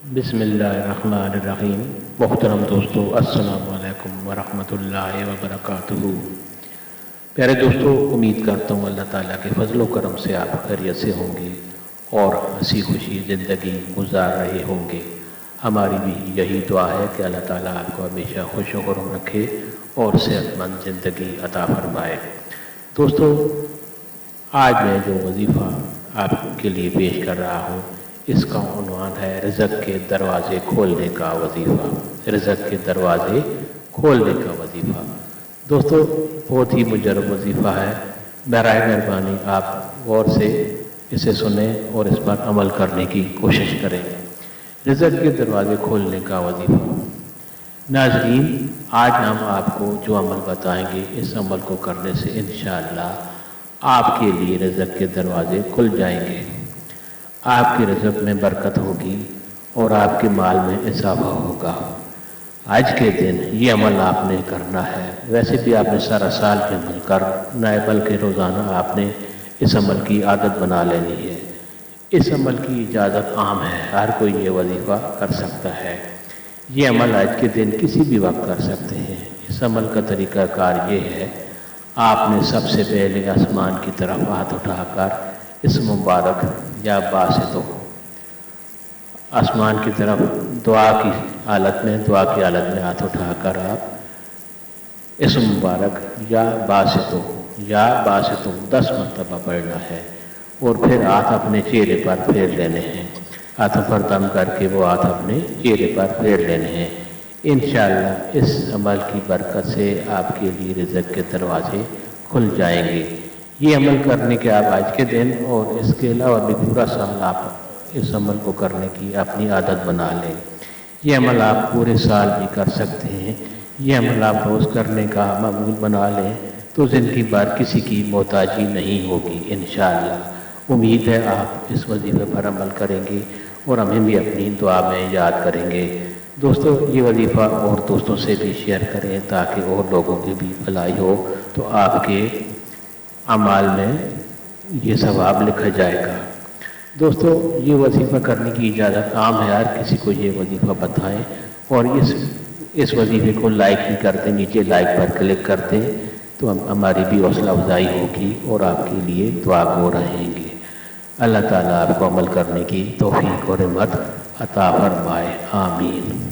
बिस्मिल्लाहिर्रहमानिर्रहीम। मोहतरम दोस्तों, अस्सलामु अलैकुम वरहमतुल्लाहि वबरकातुहू। प्यारे दोस्तों, उम्मीद करता हूँ अल्लाह ताला के फजल व करम से आप खैरियत से होंगे और हंसी खुशी ज़िंदगी गुजार रहे होंगे। हमारी भी यही दुआ है कि अल्लाह ताला आपको हमेशा खुश व खुर्रम रखे और सेहतमंद ज़िंदगी अता फरमाए। दोस्तों, आज मैं जो वजीफ़ा आपके लिए पेश कर रहा हूँ, इसका उन्वान है रिज़्क़ के दरवाज़े खोलने का वजीफ़ा। रिज़्क़ के दरवाज़े खोलने का वजीफ़ा दोस्तों बहुत ही मुजर्रब वजीफ़ा है। बराए मेहरबानी आप गौर से इसे सुने और इस पर अमल करने की कोशिश करें। रिज़्क़ के दरवाज़े खोलने का वजीफ़ा। नाज़रीन, आज हम आपको जो अमल बताएंगे, इस अमल को करने से इंशाअल्लाह आपके लिए रिज़्क़ के दरवाज़े खुल जाएंगे। आपके रिज़्क़ में बरकत होगी और आपके माल में इजाफा होगा। आज के दिन ये अमल आपने करना है। वैसे भी आपने सारा साल के अमल करना है, बल्कि रोज़ाना आपने इस अमल की आदत बना लेनी है। इस अमल की इजाज़त आम है, हर कोई ये वजीफ़ा कर सकता है। ये अमल आज के दिन किसी भी वक्त कर सकते हैं। इस अमल का तरीक़ाकार ये है, आपने सबसे पहले आसमान की तरफ हाथ उठाकर इस मुबारक या बासितो आसमान की तरफ दुआ की हालत में हाथ उठाकर आप इस मुबारक या बासितो 10 मरतबा पढ़ना है और फिर हाथ अपने चेहरे पर फेर लेने हैं। हाथों पर दम करके वो हाथ अपने चेहरे पर फेर लेने हैं। इंशाअल्लाह इस अमल की बरकत से आपके लिए रिज़्क़ के दरवाजे खुल जाएंगे। ये अमल करने के आप आज के दिन और इसके अलावा भी पूरा साल आप इस अमल को करने की अपनी आदत बना लें। ये अमल आप पूरे साल भी कर सकते हैं। ये अमल आप रोज़ करने का मामूल बना लें तो ज़िंदगी भर किसी की मोहताजी नहीं होगी इंशाअल्लाह। उम्मीद है आप इस वजीफ़े पर अमल करेंगे और हमें भी अपनी दुआ में याद करेंगे। दोस्तों, ये वजीफ़ा और दोस्तों से भी शेयर करें ताकि और लोगों की भी भलाई हो, तो आपके अमाल में ये सवाब लिखा जाएगा। दोस्तों, ये वजीफ़ा करने की इजाज़त आम है, हर किसी को ये वजीफ़ा बताएं और इस वजीफ़े को लाइक भी कर दें। नीचे लाइक पर क्लिक कर दें तो हमारी भी हौसला अफजाई होगी और आपके लिए दुआ गो रहेंगे। अल्लाह ताला आपको अमल करने की तौफीक और हिम्मत अता फरमाए। आमीन।